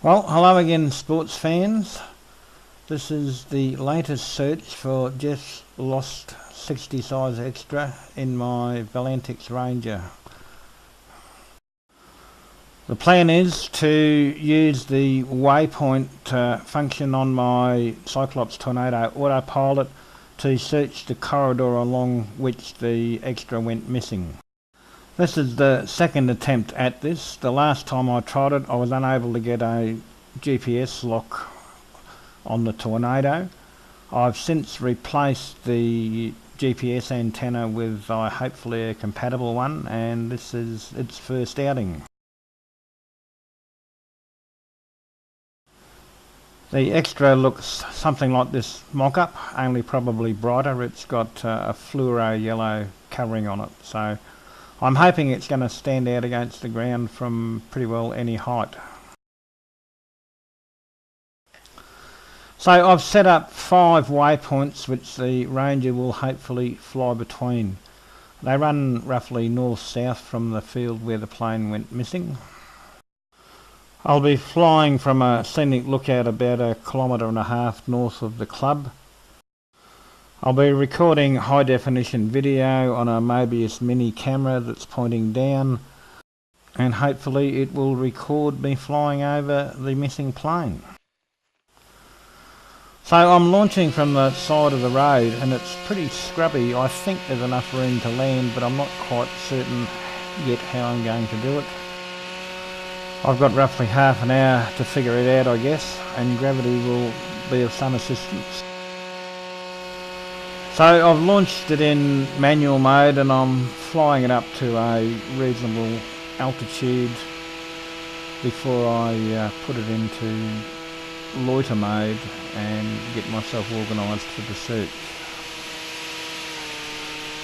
Well, hello again, sports fans. This is the latest search for Geoff's lost 60 size extra in my Valentix Ranger. The plan is to use the waypoint function on my Cyclops Tornado autopilot to search the corridor along which the extra went missing. This is the second attempt at this. The last time I tried it, I was unable to get a GPS lock on the Tornado. I've since replaced the GPS antenna with hopefully a compatible one, and this is its first outing. The extra looks something like this mock-up, only probably brighter. It's got a fluoro yellow covering on it, so I'm hoping it's going to stand out against the ground from pretty well any height. So I've set up 5 waypoints which the Ranger will hopefully fly between. They run roughly north-south from the field where the plane went missing. I'll be flying from a scenic lookout about 1.5 kilometres north of the club. I'll be recording high definition video on a Mobius mini camera that's pointing down, and hopefully it will record me flying over the missing plane. So I'm launching from the side of the road and it's pretty scrubby. I think there's enough room to land, but I'm not quite certain yet how I'm going to do it. I've got roughly half an hour to figure it out, I guess, and gravity will be of some assistance. So I've launched it in manual mode and I'm flying it up to a reasonable altitude before I put it into loiter mode and get myself organised for the search.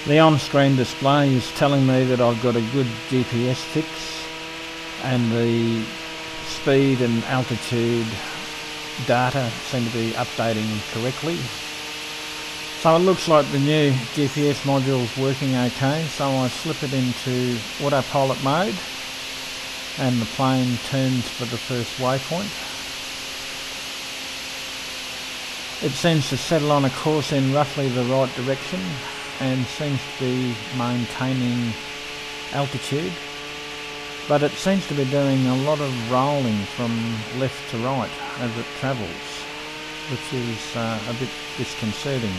The on-screen display is telling me that I've got a good GPS fix and the speed and altitude data seem to be updating correctly. So it looks like the new GPS module is working okay, so I slip it into autopilot mode and the plane turns for the first waypoint. It seems to settle on a course in roughly the right direction and seems to be maintaining altitude, but it seems to be doing a lot of rolling from left to right as it travels, which is a bit disconcerting.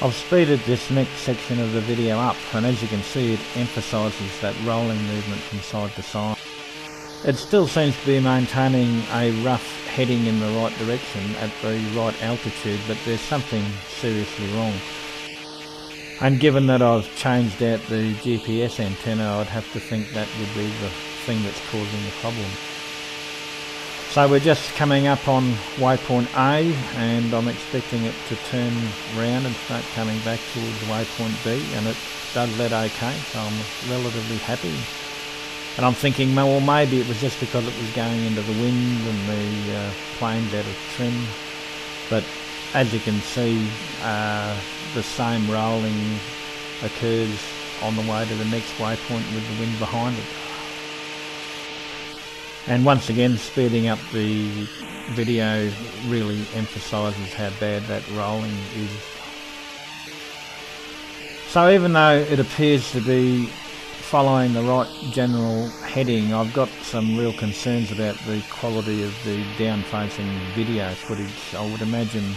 I've speeded this next section of the video up, and as you can see it emphasises that rolling movement from side to side. It still seems to be maintaining a rough heading in the right direction at the right altitude, but there's something seriously wrong. And given that I've changed out the GPS antenna, I'd have to think that would be the thing that's causing the problem. So we're just coming up on waypoint A, and I'm expecting it to turn round and start coming back towards waypoint B, and it does that okay, so I'm relatively happy. And I'm thinking, well, maybe it was just because it was going into the wind and the plane's out of trim, but as you can see, the same rolling occurs on the way to the next waypoint with the wind behind it. And once again, speeding up the video really emphasises how bad that rolling is. So even though it appears to be following the right general heading, I've got some real concerns about the quality of the down-facing video footage. I would imagine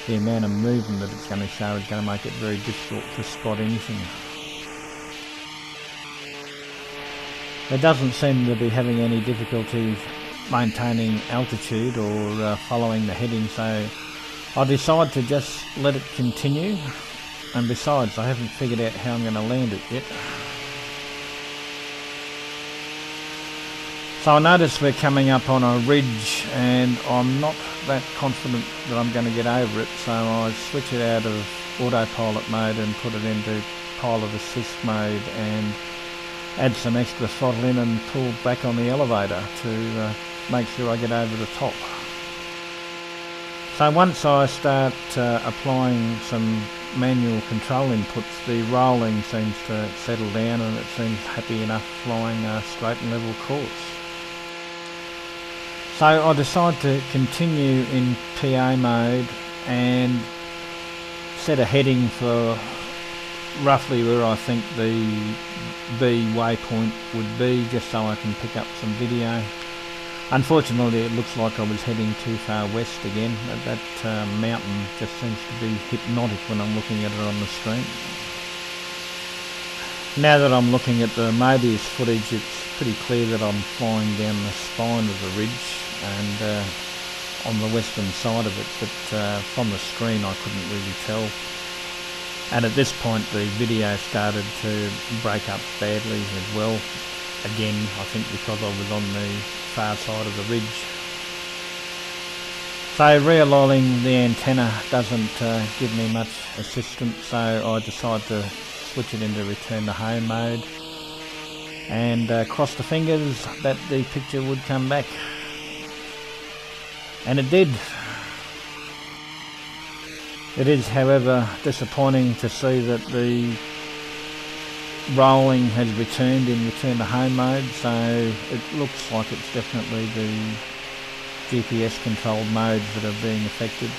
the amount of movement that it's going to show is going to make it very difficult to spot anything. It doesn't seem to be having any difficulty maintaining altitude or following the heading, so I decide to just let it continue, and besides I haven't figured out how I'm going to land it yet. So I notice we're coming up on a ridge and I'm not that confident that I'm going to get over it, so I switch it out of autopilot mode and put it into pilot assist mode and add some extra throttle in and pull back on the elevator to make sure I get over the top. So once I start applying some manual control inputs, the rolling seems to settle down and it seems happy enough flying a straight and level course. So I decided to continue in PA mode and set a heading for roughly where I think the B waypoint would be, just so I can pick up some video. Unfortunately, it looks like I was heading too far west again. That mountain just seems to be hypnotic when I'm looking at it on the screen. Now that I'm looking at the Mobius footage, it's pretty clear that I'm flying down the spine of the ridge and on the western side of it, but from the screen I couldn't really tell. And at this point the video started to break up badly as well. Again, I think because I was on the far side of the ridge. So realigning the antenna doesn't give me much assistance, so I decided to switch it into return to home mode and cross the fingers that the picture would come back. And it did. It is, however, disappointing to see that the rolling has returned in return to home mode, so it looks like it's definitely the GPS controlled modes that are being affected.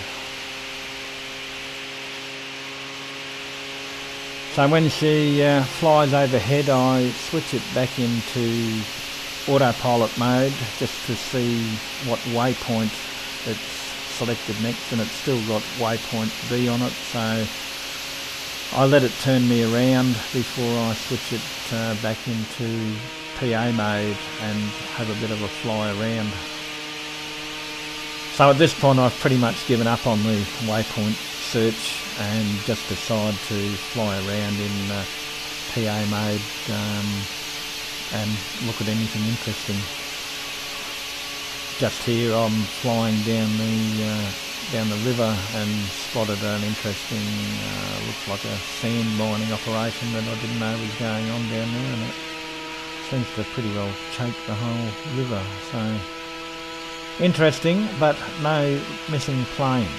So when she flies overhead, I switch it back into autopilot mode just to see what waypoint it's selected next, and it's still got waypoint B on it, so I let it turn me around before I switch it back into PA mode and have a bit of a fly around. So at this point I've pretty much given up on the waypoint search and just decide to fly around in PA mode and look at anything interesting. Just here I'm flying down the river and spotted an interesting, looks like a sand mining operation that I didn't know was going on down there, and it seems to pretty well choke the whole river. So interesting, but no missing plane.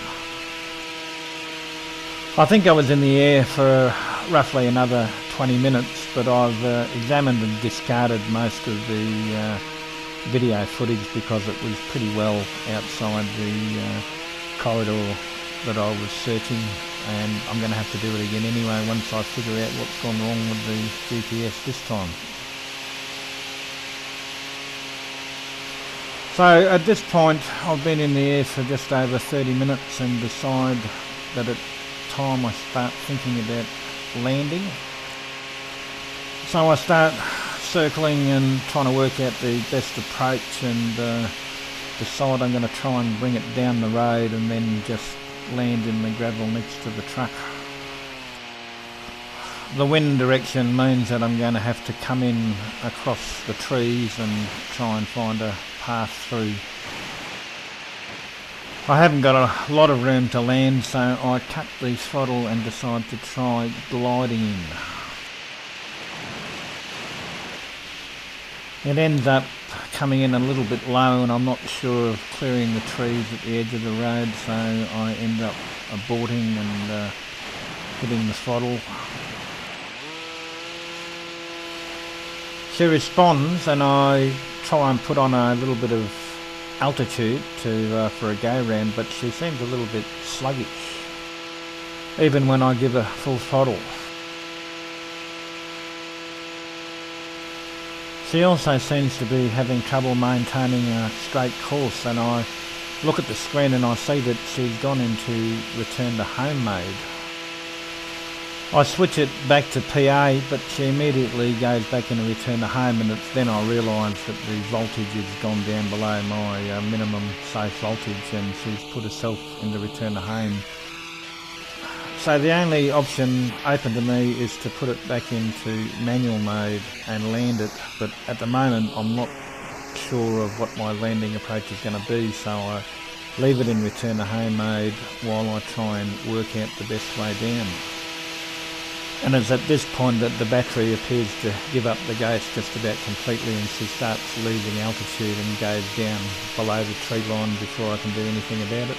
I think I was in the air for roughly another 20 minutes, but I've examined and discarded most of the video footage because it was pretty well outside the corridor that I was searching, and I'm going to have to do it again anyway once I figure out what's gone wrong with the GPS this time. So at this point I've been in the air for just over 30 minutes and decide that it's time I start thinking about landing. So I start circling and trying to work out the best approach, and decide I'm going to try and bring it down the road and then just land in the gravel next to the truck. The wind direction means that I'm going to have to come in across the trees and try and find a path through. I haven't got a lot of room to land, so I cut the throttle and decide to try gliding in. It ends up coming in a little bit low, and I'm not sure of clearing the trees at the edge of the road, so I end up aborting and hitting the throttle. She responds, and I try and put on a little bit of altitude for a go round, but she seems a little bit sluggish even when I give her full throttle. She also seems to be having trouble maintaining a straight course, and I look at the screen and I see that she's gone into return to home mode. I switch it back to PA, but she immediately goes back into return to home, and it's then I realise that the voltage has gone down below my minimum safe voltage, and she's put herself into return to home. So the only option open to me is to put it back into manual mode and land it, but at the moment I'm not sure of what my landing approach is going to be, so I leave it in return to home mode while I try and work out the best way down. And it's at this point that the battery appears to give up the ghost just about completely, and she starts losing altitude and goes down below the tree line before I can do anything about it.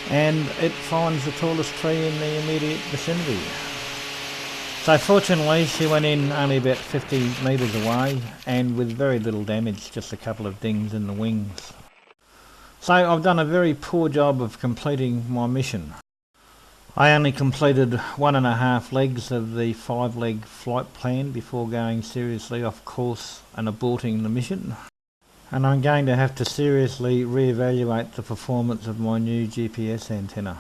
And it finds the tallest tree in the immediate vicinity. So fortunately she went in only about 50 metres away and with very little damage, just a couple of dings in the wings. So I've done a very poor job of completing my mission. I only completed 1.5 legs of the 5-leg flight plan before going seriously off course and aborting the mission. And I'm going to have to seriously re-evaluate the performance of my new GPS antenna.